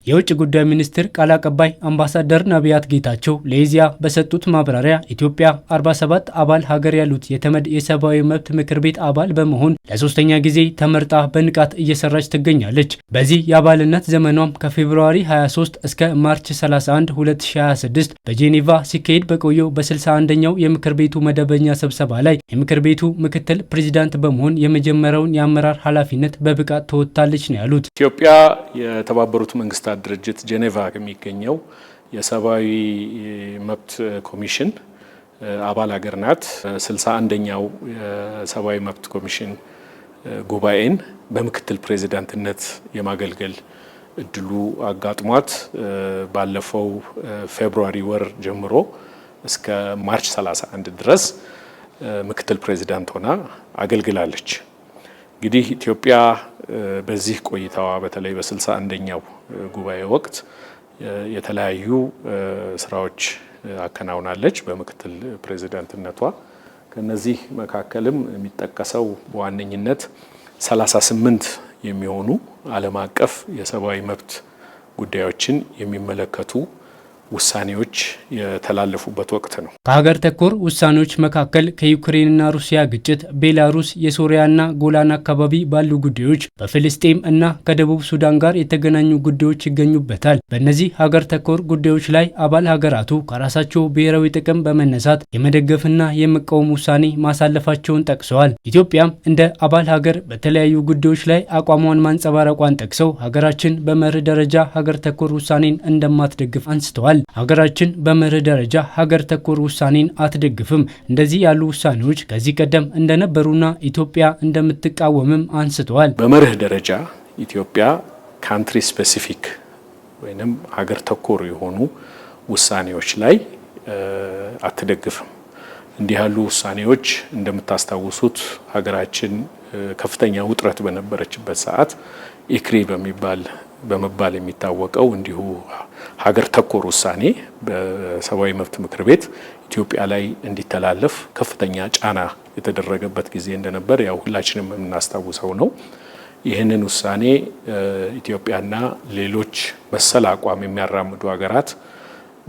የውጭ ጉዳይ ሚኒስቴር ቃል አቀባይ አምባሳደር ነቢያት ጌታቸው ለኢዜአ በሰጡት ማብራሪያ ኢትዮጵያ 47 አባል ሀገር ያሉት የተመድ የሰብአዊ መብት ምክር ቤት አባል በመሆን ለሶስተኛ ጊዜ ተመርጣ በንቃት እየሰራች ትገኛለች። በዚህ የአባልነት ዘመኗም ከፌብሩዋሪ 23 እስከ ማርች 31 2026 በጄኔቫ ሲካሄድ በቆየው በ61ኛው የምክር ቤቱ መደበኛ ስብሰባ ላይ የምክር ቤቱ ምክትል ፕሬዚዳንት በመሆን የመጀመሪያውን የአመራር ኃላፊነት በብቃት ተወጥታለች ነው ያሉት። ኢትዮጵያ የተባበሩት መንግስታት ድርጅት ጄኔቫ የሚገኘው የሰብአዊ መብት ኮሚሽን አባል ሀገር ናት። 61ኛው የሰብአዊ መብት ኮሚሽን ጉባኤን በምክትል ፕሬዚዳንትነት የማገልገል እድሉ አጋጥሟት ባለፈው ፌብሩዋሪ ወር ጀምሮ እስከ ማርች 31 ድረስ ምክትል ፕሬዚዳንት ሆና አገልግላለች። እንግዲህ ኢትዮጵያ በዚህ ቆይታዋ በተለይ በ61ኛው ጉባኤ ወቅት የተለያዩ ስራዎች አከናውናለች በምክትል ፕሬዚዳንትነቷ። ከነዚህ መካከልም የሚጠቀሰው በዋነኝነት 38 የሚሆኑ ዓለም አቀፍ የሰብአዊ መብት ጉዳዮችን የሚመለከቱ ውሳኔዎች የተላለፉበት ወቅት ነው። ከሀገር ተኮር ውሳኔዎች መካከል ከዩክሬንና ሩሲያ ግጭት፣ ቤላሩስ፣ የሶሪያና ጎላን አካባቢ ባሉ ጉዳዮች፣ በፍልስጤም እና ከደቡብ ሱዳን ጋር የተገናኙ ጉዳዮች ይገኙበታል። በእነዚህ ሀገር ተኮር ጉዳዮች ላይ አባል ሀገራቱ ከራሳቸው ብሔራዊ ጥቅም በመነሳት የመደገፍና የመቃወም ውሳኔ ማሳለፋቸውን ጠቅሰዋል። ኢትዮጵያም እንደ አባል ሀገር በተለያዩ ጉዳዮች ላይ አቋሟን ማንጸባረቋን ጠቅሰው ሀገራችን በመርህ ደረጃ ሀገር ተኮር ውሳኔን እንደማትደግፍ አንስተዋል። ሀገራችን በመርህ ደረጃ ሀገር ተኮር ውሳኔን አትደግፍም። እንደዚህ ያሉ ውሳኔዎች ከዚህ ቀደም እንደነበሩና ኢትዮጵያ እንደምትቃወምም አንስተዋል። በመርህ ደረጃ ኢትዮጵያ ካንትሪ ስፔሲፊክ ወይንም ሀገር ተኮር የሆኑ ውሳኔዎች ላይ አትደግፍም። እንዲህ ያሉ ውሳኔዎች እንደምታስታውሱት ሀገራችን ከፍተኛ ውጥረት በነበረችበት ሰዓት ኢክሪ በመባል የሚታወቀው እንዲሁ ሀገር ተኮር ውሳኔ በሰብአዊ መብት ምክር ቤት ኢትዮጵያ ላይ እንዲተላለፍ ከፍተኛ ጫና የተደረገበት ጊዜ እንደነበር ያው ሁላችንም የምናስታውሰው ነው። ይህንን ውሳኔ ኢትዮጵያና ሌሎች መሰል አቋም የሚያራምዱ ሀገራት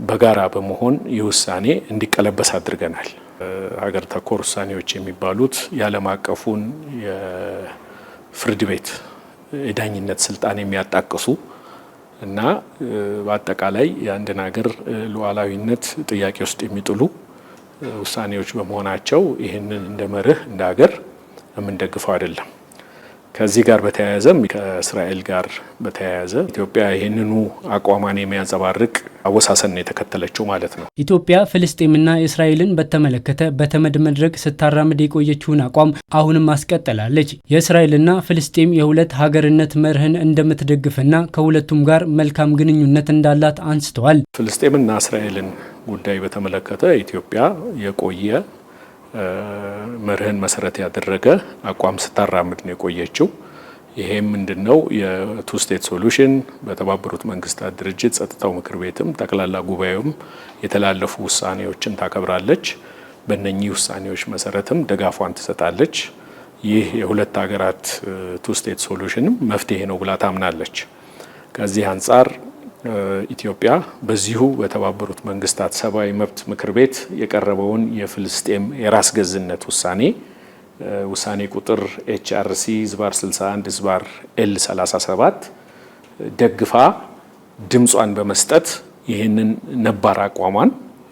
በጋራ በመሆን ይህ ውሳኔ እንዲቀለበስ አድርገናል። ሀገር ተኮር ውሳኔዎች የሚባሉት የዓለም አቀፉን የፍርድ ቤት የዳኝነት ስልጣን የሚያጣቅሱ እና በአጠቃላይ የአንድን ሀገር ሉዓላዊነት ጥያቄ ውስጥ የሚጥሉ ውሳኔዎች በመሆናቸው ይህንን እንደ መርህ እንደ ሀገር የምንደግፈው አይደለም። ከዚህ ጋር በተያያዘም ከእስራኤል ጋር በተያያዘ ኢትዮጵያ ይህንኑ አቋሟን የሚያንጸባርቅ አወሳሰን ነው የተከተለችው ማለት ነው። ኢትዮጵያ ፍልስጤምና እስራኤልን በተመለከተ በተመድ መድረክ ስታራምድ የቆየችውን አቋም አሁንም ማስቀጠላለች። የእስራኤልና ፍልስጤም የሁለት ሀገርነት መርህን እንደምትደግፍና ከሁለቱም ጋር መልካም ግንኙነት እንዳላት አንስተዋል። ፍልስጤምና እስራኤልን ጉዳይ በተመለከተ ኢትዮጵያ የቆየ መርህን መሰረት ያደረገ አቋም ስታራምድ ነው የቆየችው። ይሄም ምንድነው? የቱ ስቴት ሶሉሽን በተባበሩት መንግስታት ድርጅት ጸጥታው ምክር ቤትም ጠቅላላ ጉባኤውም የተላለፉ ውሳኔዎችን ታከብራለች። በእነኚህ ውሳኔዎች መሰረትም ድጋፏን ትሰጣለች። ይህ የሁለት ሀገራት ቱ ስቴት ሶሉሽንም መፍትሄ ነው ብላ ታምናለች። ከዚህ አንጻር ኢትዮጵያ በዚሁ በተባበሩት መንግስታት ሰብአዊ መብት ምክር ቤት የቀረበውን የፍልስጤም የራስ ገዝነት ውሳኔ ቁጥር HRC/61/L37 ደግፋ ድምጿን በመስጠት ይህንን ነባር አቋሟን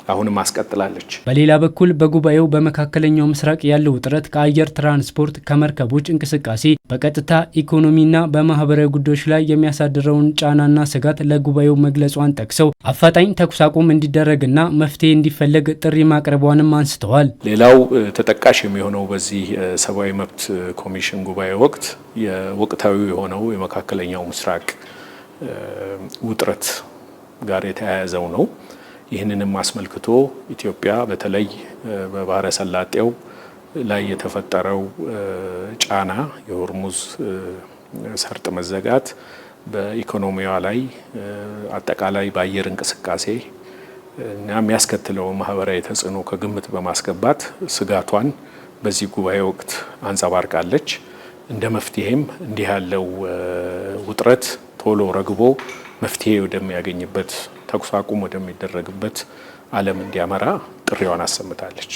አሁንም አስቀጥላለች። በሌላ በኩል በጉባኤው በመካከለኛው ምስራቅ ያለው ውጥረት ከአየር ትራንስፖርት፣ ከመርከቦች እንቅስቃሴ በቀጥታ ኢኮኖሚና በማህበራዊ ጉዳዮች ላይ የሚያሳድረውን ጫናና ስጋት ለጉባኤው መግለጿን ጠቅሰው አፋጣኝ ተኩስ አቁም እንዲደረግና መፍትሄ እንዲፈለግ ጥሪ ማቅረቧንም አንስተዋል። ሌላው ተጠቃሽ የሚሆነው በዚህ ሰብአዊ መብት ኮሚሽን ጉባኤ ወቅት የወቅታዊ የሆነው የመካከለኛው ምስራቅ ውጥረት ጋር የተያያዘው ነው። ይህንንም አስመልክቶ ኢትዮጵያ በተለይ በባህረ ሰላጤው ላይ የተፈጠረው ጫና የሆርሙዝ ሰርጥ መዘጋት በኢኮኖሚዋ ላይ አጠቃላይ በአየር እንቅስቃሴ እና የሚያስከትለው ማህበራዊ ተጽዕኖ ከግምት በማስገባት ስጋቷን በዚህ ጉባኤ ወቅት አንጸባርቃለች። እንደ መፍትሄም እንዲህ ያለው ውጥረት ቶሎ ረግቦ መፍትሄ ወደሚያገኝበት ተኩስ አቁም ወደሚደረግበት ዓለም እንዲያመራ ጥሪዋን አሰምታለች።